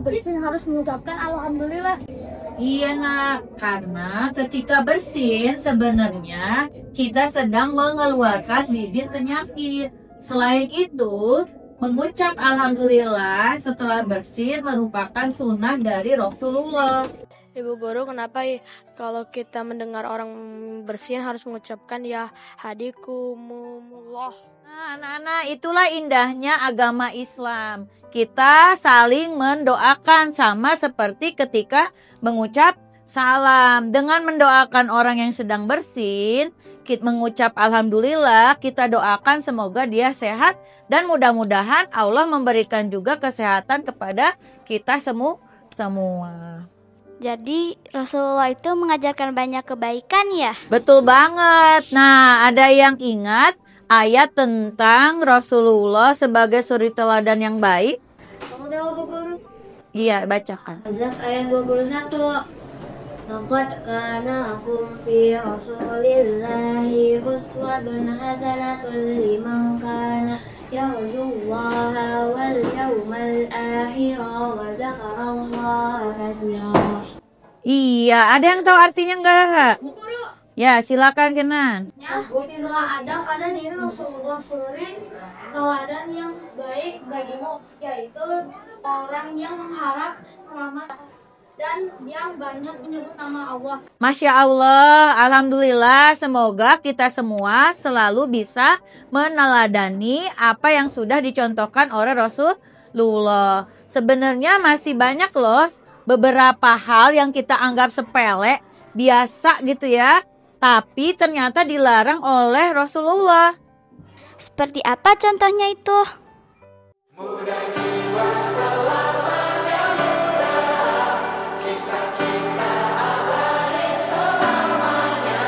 bersin harus mengucapkan alhamdulillah? Iya nak, karena ketika bersin sebenarnya kita sedang mengeluarkan bibit penyakit. Selain itu, mengucap alhamdulillah setelah bersin merupakan sunnah dari Rasulullah. Ibu guru, kenapa kalau kita mendengar orang bersin harus mengucapkan ya hadikumullah? Nah, anak-anak, itulah indahnya agama Islam. Kita saling mendoakan sama seperti ketika mengucap salam. Dengan mendoakan orang yang sedang bersin, kita mengucap alhamdulillah, kita doakan semoga dia sehat dan mudah-mudahan Allah memberikan juga kesehatan kepada kita semua. Jadi Rasulullah itu mengajarkan banyak kebaikan ya? Betul banget. Nah, ada yang ingat ayat tentang Rasulullah sebagai suri teladan yang baik? Kamu tahu Bu Guru? Iya, bacakan. Azab ayat 21. Laqad kana lakum fi Rasulillahi uswatun hasanatun liman kana yarjullaha wal yawmal akhir wa dzakarallaha katsiran. Iya, ada yang tahu artinya enggak? Bu Guru, Ya, silakan Kenan. bila ada pada diri Rasulullah suri teladan yang baik bagimu, yaitu orang yang mengharap rahmat dan yang banyak menyebut nama Allah. Masya Allah, alhamdulillah, semoga kita semua selalu bisa meneladani apa yang sudah dicontohkan oleh Rasulullah. Sebenarnya masih banyak loh beberapa hal yang kita anggap sepele, biasa gitu ya, tapi ternyata dilarang oleh Rasulullah. Seperti apa contohnya itu? Muda jiwa selamanya muda, kisah kita abadi selamanya.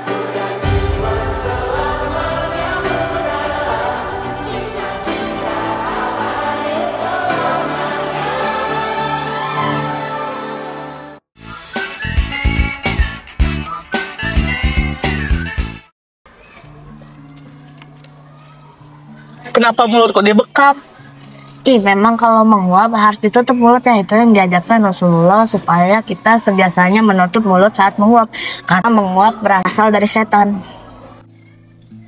Muda jiwa selamanya muda, kisah kita abadi selamanya. Kenapa mulut kok dia bekam? Memang kalau menguap harus ditutup mulutnya. Itu yang diajarkan Rasulullah supaya kita sebiasanya menutup mulut saat menguap. Karena menguap berasal dari setan.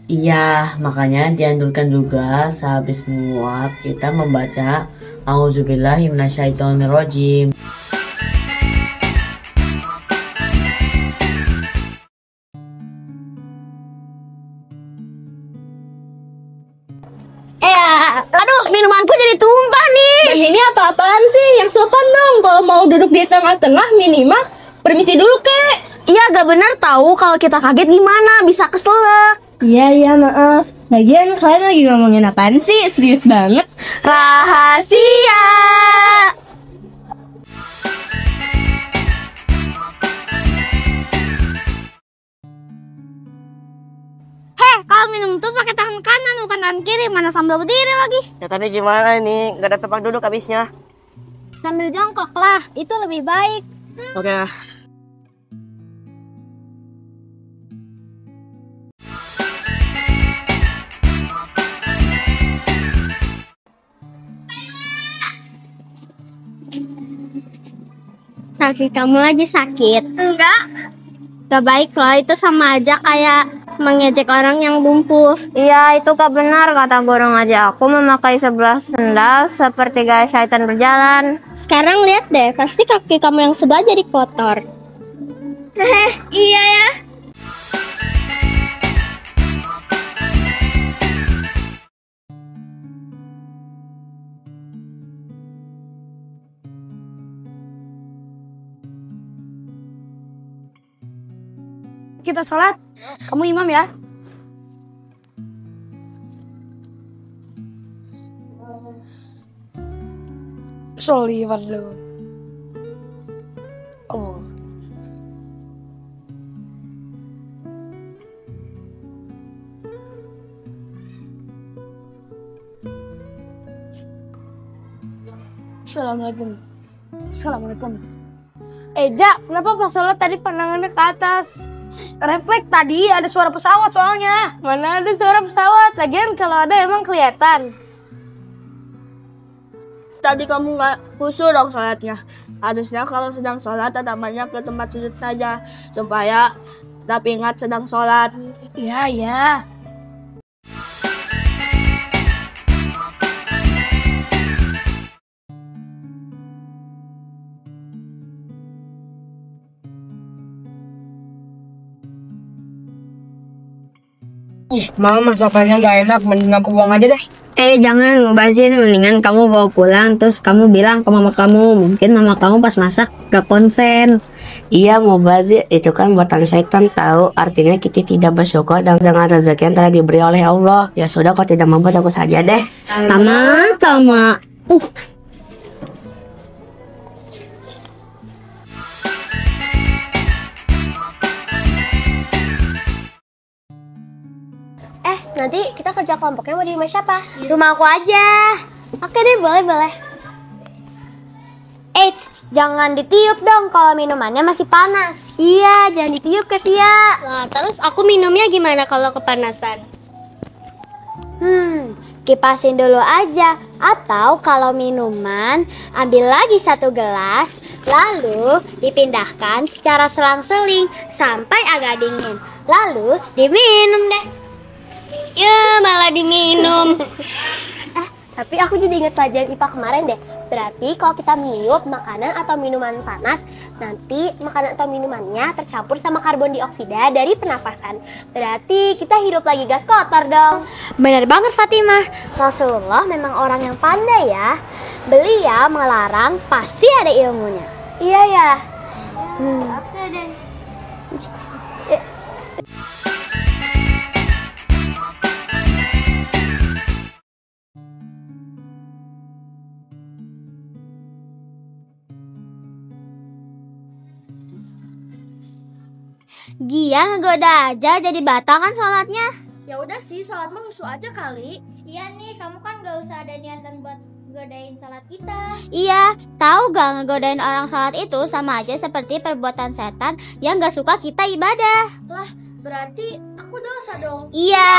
Iya, makanya dianjurkan juga sehabis menguap kita membaca A'udzubillahi minasyaitonirrajim. Aduh, minumanku jadi tumpah nih. Ini apa-apaan sih? Yang sopan dong. Kalau mau duduk di tengah-tengah minimal permisi dulu kek. Iya, gak bener tahu kalau kita kaget gimana, bisa keselak. Iya, maaf. Lagian kalian lagi ngomongin apaan sih? Serius banget. Rahasia. Kalau minum tuh pakai tangan kanan bukan tangan kiri, mana sambil berdiri lagi. Ya tapi gimana ini? Gak ada tempat duduk habisnya. Sambil jongkok lah, itu lebih baik. Oke. Kaki kamu lagi sakit? Enggak. Gak baik loh, itu sama aja kayak mengejek orang yang lumpuh. Iya, itu gak benar kata guru ngaji aku. Memakai 11 sendal seperti gaya syaitan berjalan. Sekarang lihat deh, pasti kaki kamu yang sebelah jadi kotor. Iya ya. Kita sholat, kamu imam ya. Sholli wardu. Oh. Assalamualaikum. Assalamualaikum. Ja, kenapa pas sholat tadi pandangannya ke atas? Refleks tadi ada suara pesawat soalnya. Mana ada suara pesawat? Lagian kalau ada emang kelihatan. Tadi kamu nggak khusyuk dong sholatnya. Harusnya kalau sedang sholat tetap banyak ke tempat sujud saja, supaya tetap ingat sedang sholat. Iya, iya. Mama masakannya gak enak, mending aku buang aja deh. Jangan ngebahasin, mendingan kamu bawa pulang terus kamu bilang ke mama kamu. Mungkin mama kamu pas masak gak konsen. Iya, mubazir itu kan buatan syaitan tahu. Artinya kita tidak bersyukur dengan rezeki yang telah diberi oleh Allah. Ya sudah, kau tidak mampu aku saja deh. Tama. Nanti kita kerja kelompoknya mau di rumah siapa? Rumah aku aja. Oke deh, boleh. Eits, jangan ditiup dong kalau minumannya masih panas. Iya, jangan ditiup Kevia. Nah, terus aku minumnya gimana kalau kepanasan? Kipasin dulu aja. Atau kalau minuman, ambil lagi 1 gelas, lalu dipindahkan secara selang-seling sampai agak dingin. Lalu diminum deh. Ya, malah diminum. Tapi aku jadi ingat pelajaran IPA kemarin deh. Berarti kalau kita meniup makanan atau minuman panas, nanti makanan atau minumannya tercampur sama karbon dioksida dari pernapasan. Berarti kita hirup lagi gas kotor dong. Benar banget Fatimah. Rasulullah memang orang yang pandai ya. Beliau melarang pasti ada ilmunya. Iya ya. Oke deh. Gia ngegoda aja jadi batal kan sholatnya. Ya udah sih, sholat mah khusyuk aja kali. Iya nih, kamu kan gak usah ada niatan buat godain sholat kita. Iya, tahu gak ngegodain orang sholat itu sama aja seperti perbuatan setan yang gak suka kita ibadah. Lah, berarti aku dosa dong. Iya.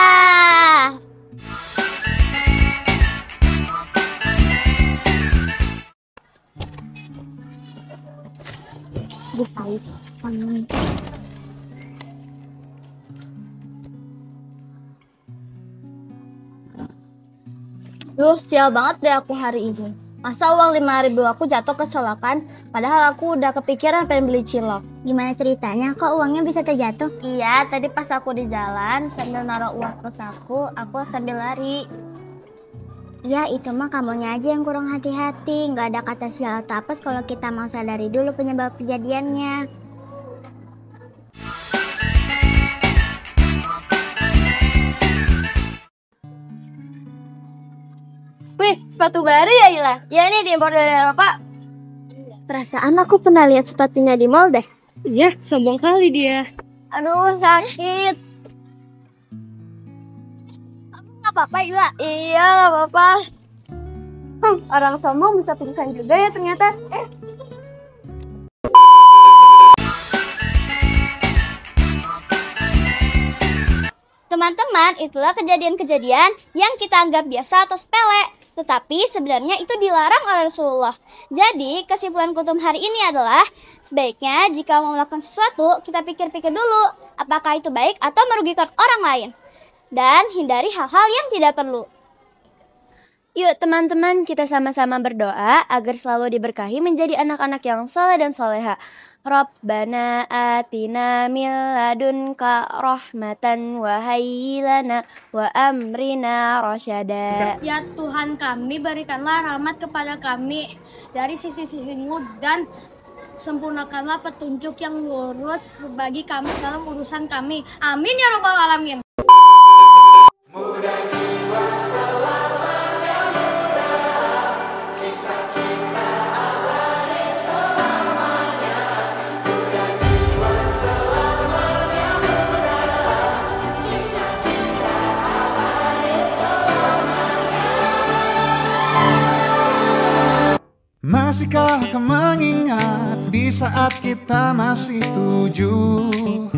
Duh, sial banget deh aku hari ini. Masa uang 5.000 aku jatuh ke selokan, padahal aku udah kepikiran pengen beli cilok. Gimana ceritanya? Kok uangnya bisa terjatuh? Iya, tadi pas aku di jalan sambil naruh uang ke saku, aku sambil lari. Ya, itu mah kamunya aja yang kurang hati-hati. Nggak ada kata sial atau apes kalau kita mau sadari dulu penyebab kejadiannya. Wih, sepatu baru ya Ila? Ya ini diimpor dari Eropa. Perasaan aku pernah lihat sepatunya di mall deh. Iya, sombong kali dia. Aduh, sakit. Gak apa-apa Ila? Iya, gak apa-apa. Orang sombong bisa pingsan juga ya ternyata. Teman-teman, itulah kejadian-kejadian yang kita anggap biasa atau sepele. Tetapi sebenarnya itu dilarang oleh Rasulullah. Jadi kesimpulan kutum hari ini adalah sebaiknya jika mau melakukan sesuatu, kita pikir-pikir dulu apakah itu baik atau merugikan orang lain. Dan hindari hal-hal yang tidak perlu. Yuk teman-teman, kita sama-sama berdoa agar selalu diberkahi menjadi anak-anak yang soleh dan soleha. Rabbana atina min ladunka rahmatan wa hayyi lana wa amrina rasyada. Ya Tuhan kami, berikanlah rahmat kepada kami dari sisi-sisimu dan sempurnakanlah petunjuk yang lurus bagi kami dalam urusan kami. Amin ya Rabbal Alamin. Muda jiwa selamanya muda, kisah kita abadi selamanya. Muda jiwa selamanya muda, kisah kita abadi selamanya. Masihkah kau mengingat di saat kita masih 17?